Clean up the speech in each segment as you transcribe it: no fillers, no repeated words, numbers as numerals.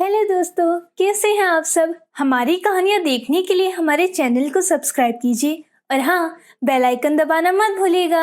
Hello दोस्तों, कैसे हैं आप सब। हमारी कहानियाँ देखने के लिए हमारे चैनल को सब्सक्राइब कीजिए और हाँ, बेल आइकन दबाना मत भूलिएगा।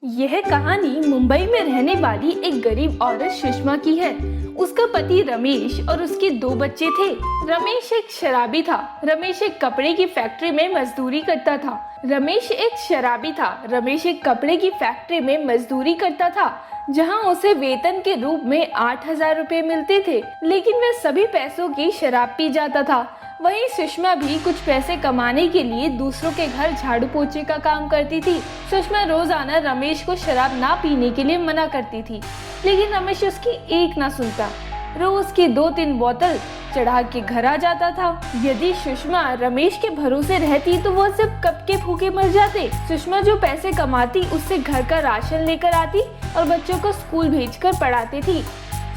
यह कहानी मुंबई में रहने वाली एक गरीब औरत सुषमा की है। उसका पति रमेश और उसके 2 बच्चे थे। रमेश एक शराबी था। रमेश एक कपड़े की फैक्ट्री में मजदूरी करता था। रमेश एक कपड़े की फैक्ट्री में मजदूरी करता था, जहां उसे वेतन के रूप में 8,000 रुपए मिलते थे, लेकिन वह सभी पैसों की शराब पी जाता था। वहीं सुषमा भी कुछ पैसे कमाने के लिए दूसरों के घर झाड़ू पोछे का काम करती थी। सुषमा रोजाना रमेश को शराब ना पीने के लिए मना करती थी, लेकिन रमेश उसकी एक ना सुनता। रोज की 2-3 बोतल चढ़ा के घर आ जाता था। यदि सुषमा रमेश के भरोसे रहती तो वो सिर्फ कब के भूखे मर जाते। सुषमा जो पैसे कमाती उससे घर का राशन लेकर आती और बच्चों को स्कूल भेजकर पढ़ाती थी।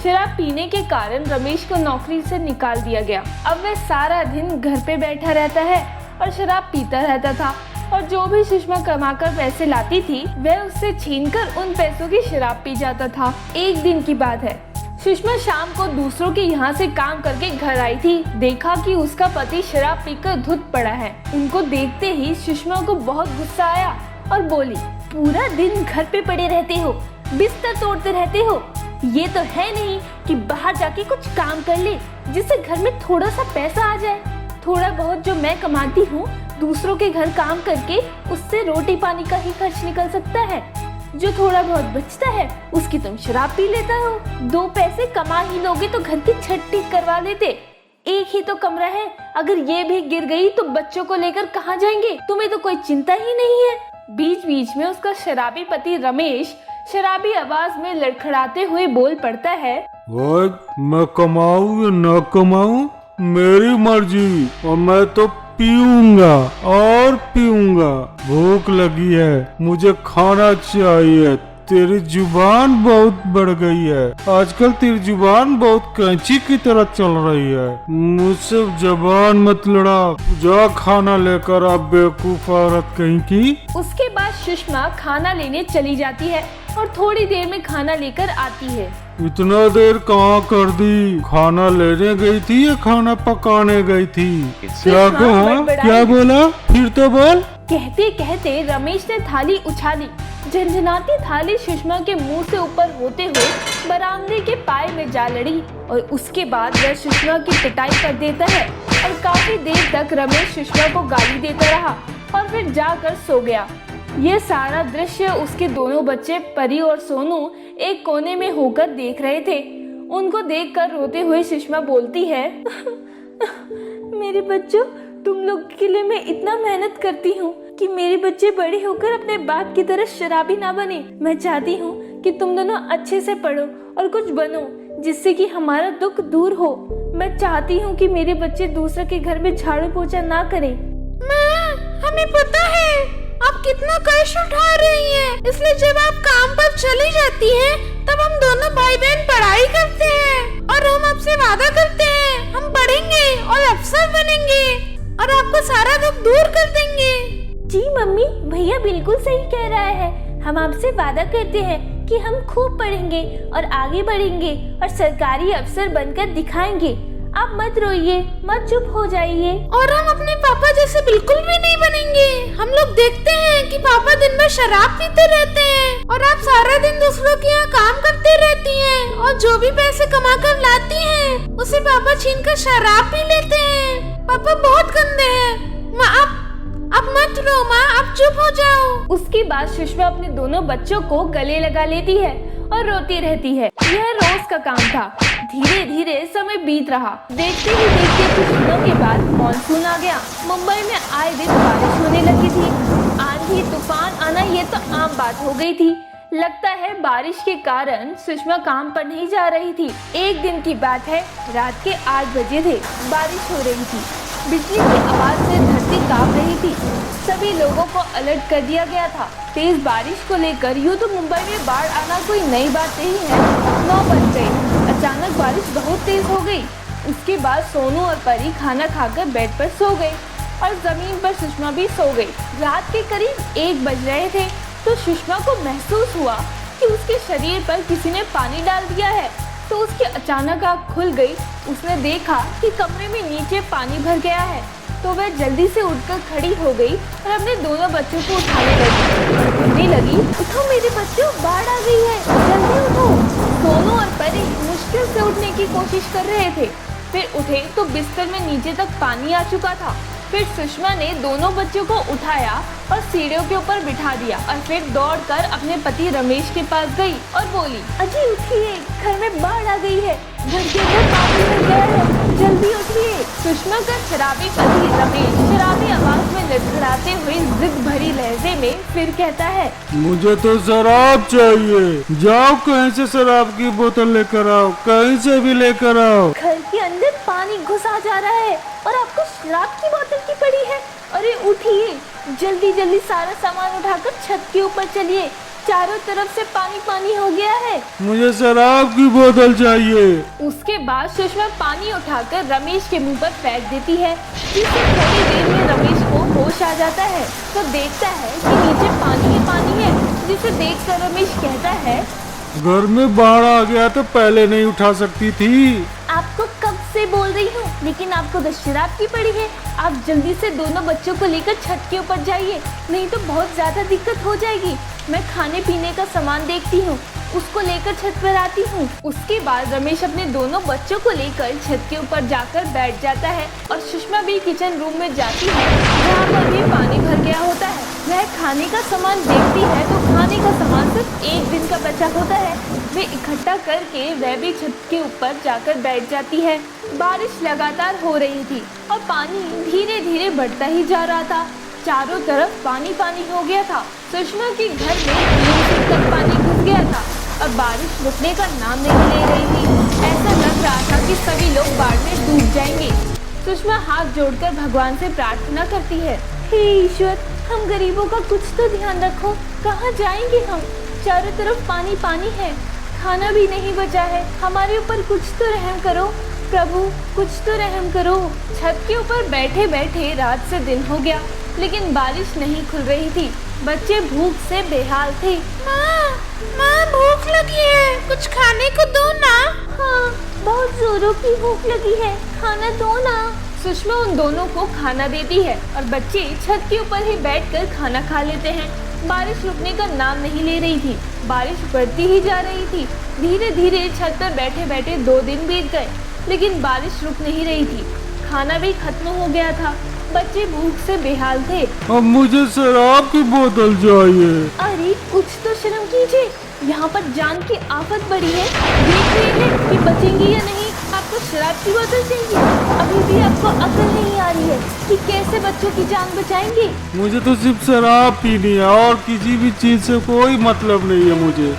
शराब पीने के कारण रमेश को नौकरी से निकाल दिया गया। अब वह सारा दिन घर पे बैठा रहता है और शराब पीता रहता था, और जो भी सुषमा कमाकर पैसे लाती थी वह उससे छीनकर उन पैसों की शराब पी जाता था। एक दिन की बात है, सुषमा शाम को दूसरों के यहाँ से काम करके घर आई थी। देखा कि उसका पति शराब पीकर धुत पड़ा है। उनको देखते ही सुषमा को बहुत गुस्सा आया और बोली, पूरा दिन घर पे पड़े रहते हो, बिस्तर तोड़ते रहते हो। ये तो है नहीं कि बाहर जाके कुछ काम कर ले जिससे घर में थोड़ा सा पैसा आ जाए। थोड़ा बहुत जो मैं कमाती हूँ दूसरों के घर काम करके उससे रोटी पानी का ही खर्च निकल सकता है। जो थोड़ा बहुत बचता है उसकी तुम शराब पी लेता हो। 2 पैसे कमा ही लोगे तो घर की छत ठीक करवा लेते। एक ही तो कमरा है, अगर ये भी गिर गई तो बच्चों को लेकर कहाँ जाएंगे। तुम्हें तो कोई चिंता ही नहीं है। बीच बीच में उसका शराबी पति रमेश शराबी आवाज में लड़खड़ाते हुए बोल पड़ता है, मैं कमाऊं या न कमाऊं मेरी मर्जी, और मैं तो पीऊंगा और पीऊंगा। भूख लगी है, मुझे खाना चाहिए। तेरी जुबान बहुत बढ़ गई है। आजकल तेरी जुबान बहुत कैंची की तरह चल रही है। मुझसे जबान मत लड़ा, जा खाना लेकर आ बेवकूफ औरत कहीं की। उसके बाद सुषमा खाना लेने चली जाती है और थोड़ी देर में खाना लेकर आती है। इतना देर कहाँ कर दी? खाना लेने गई थी या खाना पकाने गई थी? क्या कहा? क्या बोला? फिर तो बोल। कहते कहते रमेश ने थाली उछाली। झनझनाती थाली सुषमा के मुंह से ऊपर होते हुए बरामदे के पाए में जा लड़ी, और उसके बाद वह सुषमा की पिटाई कर देता है। और काफी देर तक रमेश सुषमा को गाली देता रहा और फिर जाकर सो गया। ये सारा दृश्य उसके दोनों बच्चे परी और सोनू एक कोने में होकर देख रहे थे। उनको देखकर रोते हुए सुषमा बोलती है, मेरे बच्चों, तुम लोग के लिए मैं इतना मेहनत करती हूँ कि मेरे बच्चे बड़े होकर अपने बाप की तरह शराबी ना बने। मैं चाहती हूँ कि तुम दोनों अच्छे से पढ़ो और कुछ बनो जिससे कि हमारा दुख दूर हो। मैं चाहती हूँ कि मेरे बच्चे दूसरे के घर में झाड़ू पोछा ना करें। माँ, हमें पता है आप कितना कष्ट उठा रही हैं, इसलिए जब आप काम पर चली जाती हैं, तब हम दोनों भाई बहन पढ़ाई करते हैं और हम आपसे वादा करते हैं हम पढ़ेंगे और अफसर बनेंगे और आपको सारा दुख दूर कर देंगे। जी मम्मी, भैया बिल्कुल सही कह रहा है। हम आपसे वादा करते हैं कि हम खूब पढ़ेंगे और आगे बढ़ेंगे और सरकारी अफसर बनकर दिखाएंगे। आप मत रोइए, मत चुप हो जाइए। और हम अपने पापा जैसे बिल्कुल भी नहीं बनेंगे। हम लोग देखते हैं कि पापा दिन भर शराब पीते रहते हैं और आप सारा दिन दूसरों के यहाँ काम करते रहती हैं, और जो भी पैसे कमा कर लाती हैं उसे पापा छीन कर शराब पी लेते हैं। पापा बहुत गंदे हैं। माँ, आप मत रो माँ, आप चुप हो जाओ। उसके बाद सुषमा अपने दोनों बच्चों को गले लगा लेती है और रोती रहती है। यह रोज का काम था। धीरे धीरे समय बीत रहा। देखते ही देखते कुछ दिनों के बाद मानसून आ गया। मुंबई में आए दिन बारिश होने लगी थी। आंधी तूफान आना ये तो आम बात हो गई थी। लगता है बारिश के कारण सुषमा काम पर नहीं जा रही थी। एक दिन की बात है, रात के 8 बजे थे। बारिश हो रही थी। बिजली की आवाज से धरती कांप रही थी। सभी लोगों को अलर्ट कर दिया गया था। तेज बारिश को लेकर यूँ तो मुंबई में बाढ़ आना कोई नई बात नहीं है। 9 बज गई। अचानक बारिश बहुत तेज हो गई। उसके बाद सोनू और परी खाना खाकर बेड पर सो गए और जमीन पर सुषमा भी सो गई। रात के करीब 1 बज रहे थे तो सुषमा को महसूस हुआ कि उसके शरीर पर किसी ने पानी डाल दिया है। तो उसकी अचानक आँख खुल गई। उसने देखा कि कमरे में नीचे पानी भर गया है, तो वह जल्दी से उठकर खड़ी हो गई और अपने दोनों बच्चों को उठाने लगी और कहने लगी, उठो मेरे बच्चों, बाढ़ आ गई है, जल्दी उठो। सोनू और परी मुश्किल से उठने की कोशिश कर रहे थे। फिर उठे तो बिस्तर में नीचे तक पानी आ चुका था। फिर सुषमा ने दोनों बच्चों को उठाया और सीढ़ियों के ऊपर बिठा दिया और फिर दौड़कर अपने पति रमेश के पास गई और बोली, अजी उठिए, घर में बाढ़ आ गई है, घर के अंदर पानी भर गया है, जल्दी उठिए। सुषमा का शराबी पति रमेश शराबी आवाज में लड़खड़ाते हुए जिद भरी लहजे में फिर कहता है, मुझे तो शराब चाहिए, जाओ कहीं से शराब की बोतल लेकर आओ, कहीं से भी लेकर आओ। घर के अंदर पानी घुसा जा रहा है और आपको शराब की बोतल की पड़ी है। अरे उठिए, जल्दी जल्दी सारा सामान उठाकर छत के ऊपर चलिए, चारों तरफ से पानी पानी हो गया है। मुझे शराब की बोतल चाहिए। उसके बाद सुषमा पानी उठाकर रमेश के मुंह पर फेंक देती है, जिससे थोड़ी देर में रमेश को होश आ जाता है तो देखता है कि नीचे पानी ही पानी है, जिसे देखकर रमेश कहता है, घर में बाढ़ आ गया तो पहले नहीं उठा सकती थी। आपको कब से बोल रही हूँ, लेकिन आपको तो शराब की पड़ी है। आप जल्दी से दोनों बच्चों को लेकर छत के ऊपर जाइए, नहीं तो बहुत ज्यादा दिक्कत हो जाएगी। मैं खाने पीने का सामान देखती हूँ, उसको लेकर छत पर आती हूँ। उसके बाद रमेश अपने दोनों बच्चों को लेकर छत के ऊपर जाकर बैठ जाता है और सुषमा भी किचन रूम में जाती है, जहाँ पर भी पानी भर गया होता है। वह खाने का सामान देखती है तो खाने का सामान सिर्फ एक दिन का बचा होता है। वे इकट्ठा करके वह भी छत के ऊपर जाकर बैठ जाती है। बारिश लगातार हो रही थी और पानी धीरे धीरे बढ़ता ही जा रहा था। चारों तरफ पानी पानी हो गया था। सुषमा के घर में 3 फीट तक पानी घुस गया था और बारिश रुकने का नाम नहीं ले रही थी। ऐसा लग रहा था कि सभी लोग बाढ़ में डूब जाएंगे। सुषमा हाथ जोड़कर भगवान से प्रार्थना करती है, हे ईश्वर, हम गरीबों का कुछ तो ध्यान रखो, कहाँ जाएंगे हम, चारों तरफ पानी पानी है, खाना भी नहीं बचा है, हमारे ऊपर कुछ तो रहम करो प्रभु, कुछ तो रहम करो। छत के ऊपर बैठे बैठे रात से दिन हो गया, लेकिन बारिश नहीं खुल रही थी। बच्चे भूख से बेहाल थे। माँ भूख लगी है, कुछ खाने को दो ना। हाँ, बहुत जोरों की भूख लगी है, खाना दो ना। सुषमा उन दोनों को खाना देती है और बच्चे छत के ऊपर ही बैठकर खाना खा लेते हैं। बारिश रुकने का नाम नहीं ले रही थी, बारिश बढ़ती ही जा रही थी। धीरे धीरे छत पर बैठे बैठे 2 दिन बीत गए, लेकिन बारिश रुक नहीं रही थी। खाना भी खत्म हो गया था। बच्चे भूख से बेहाल थे। अब मुझे शराब की बोतल चाहिए। अरे कुछ तो शर्म कीजिए, यहाँ पर जान की आफत पड़ी है, देख रहे हैं कि बचेंगे या नहीं। आपको शराब की बोतल चाहिए? अभी भी आपको अकल नहीं आ रही है कि कैसे बच्चों की जान बचाएंगे? मुझे तो सिर्फ शराब पीनी है और किसी भी चीज से कोई मतलब नहीं है मुझे।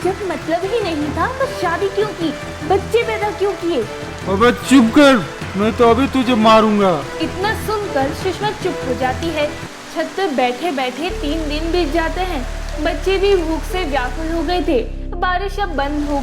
जब मतलब ही नहीं था तो शादी क्यों की, बच्चे पैदा क्यों किए? अबे चुप कर, मैं तो अभी तुझे मारूंगा। इतना सुनकर सुषमा चुप हो जाती है। छत पर बैठे बैठे 3 दिन बीत जाते हैं। बच्चे भी भूख से व्याकुल हो गए थे। बारिश अब बंद हो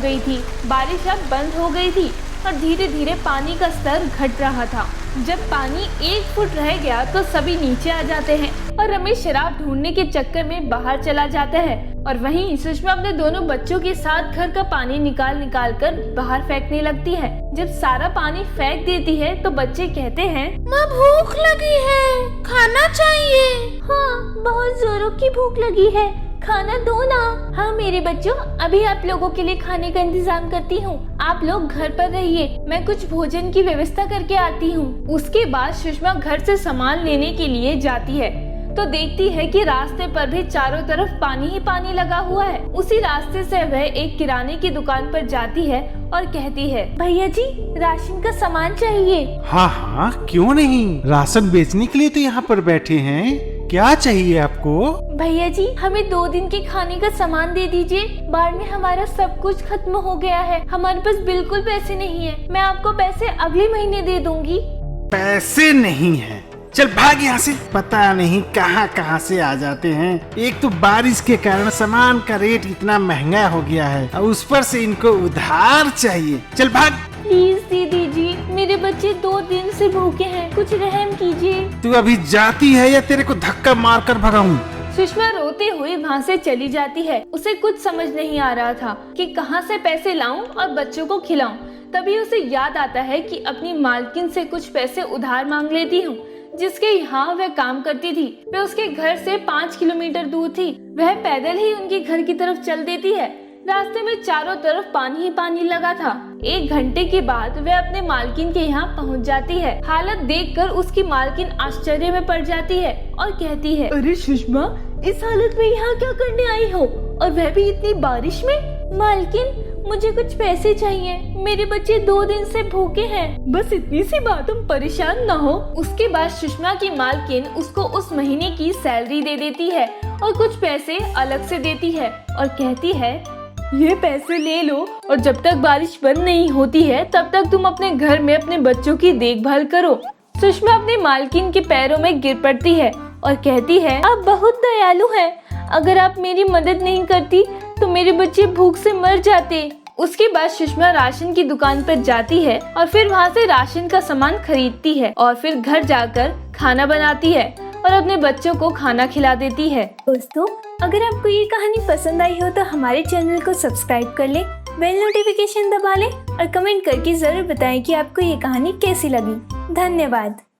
गई थी और धीरे धीरे पानी का स्तर घट रहा था। जब पानी 1 फुट रह गया तो सभी नीचे आ जाते हैं और रमेश शराब ढूंढने के चक्कर में बाहर चला जाता है और वहीं सुषमा अपने दोनों बच्चों के साथ घर का पानी निकाल कर बाहर फेंकने लगती है। जब सारा पानी फेंक देती है तो बच्चे कहते हैं, माँ भूख लगी है, खाना चाहिए। हाँ, बहुत जोरों की भूख लगी है, खाना दो ना। हाँ मेरे बच्चों, अभी आप लोगों के लिए खाने का इंतजाम करती हूँ, आप लोग घर पर रहिए, मैं कुछ भोजन की व्यवस्था करके आती हूँ। उसके बाद सुषमा घर से सामान लेने के लिए जाती है तो देखती है कि रास्ते पर भी चारों तरफ पानी ही पानी लगा हुआ है। उसी रास्ते से वह एक किराने की दुकान पर जाती है और कहती है, भैया जी राशन का सामान चाहिए। हाँ हाँ, क्यों नहीं, राशन बेचने के लिए तो यहाँ पर बैठे हैं। क्या चाहिए आपको? भैया जी हमें 2 दिन के खाने का सामान दे दीजिए, बाढ़ में हमारा सब कुछ खत्म हो गया है, हमारे पास बिल्कुल पैसे नहीं है, मैं आपको पैसे अगले महीने दे दूंगी। पैसे नहीं है? चल भाग यहाँ से, पता नहीं कहाँ कहाँ से आ जाते हैं। एक तो बारिश के कारण सामान का रेट इतना महंगा हो गया है और उस पर से इनको उधार चाहिए। चल भाग। प्लीज दीदी जी, मेरे बच्चे 2 दिन से भूखे हैं, कुछ रहम कीजिए। तू अभी जाती है या तेरे को धक्का मार कर भगाऊं? सुषमा रोते हुए वहाँ से चली जाती है। उसे कुछ समझ नहीं आ रहा था कि कहाँ से पैसे लाऊं और बच्चों को खिलाऊं। तभी उसे याद आता है कि अपनी मालकिन से कुछ पैसे उधार मांग लेती हूँ, जिसके यहाँ वह काम करती थी। वह उसके घर से 5 किलोमीटर दूर थी। वह पैदल ही उनके घर की तरफ चल देती है। रास्ते में चारों तरफ पानी ही पानी लगा था। 1 घंटे के बाद वह अपने मालकिन के यहाँ पहुँच जाती है। हालत देखकर उसकी मालकिन आश्चर्य में पड़ जाती है और कहती है, अरे सुषमा, इस हालत में यहाँ क्या करने आई हो, और वह भी इतनी बारिश में? मालकिन, मुझे कुछ पैसे चाहिए। मेरे बच्चे 2 दिन से भूखे हैं। बस इतनी सी बात, तुम परेशान ना हो। उसके बाद सुषमा की मालकिन उसको उस महीने की सैलरी दे देती है और कुछ पैसे अलग से देती है और कहती है, ये पैसे ले लो और जब तक बारिश बंद नहीं होती है तब तक तुम अपने घर में अपने बच्चों की देखभाल करो। सुषमा अपने मालकिन के पैरों में गिर पड़ती है और कहती है, आप बहुत दयालु हैं। अगर आप मेरी मदद नहीं करती तो मेरे बच्चे भूख से मर जाते। उसके बाद सुषमा राशन की दुकान पर जाती है और फिर वहाँ से राशन का सामान खरीदती है और फिर घर जाकर खाना बनाती है और अपने बच्चों को खाना खिला देती है। दोस्तों, अगर आपको ये कहानी पसंद आई हो तो हमारे चैनल को सब्सक्राइब कर ले, बेल नोटिफिकेशन दबा ले और कमेंट करके जरूर बताएं कि आपको ये कहानी कैसी लगी। धन्यवाद।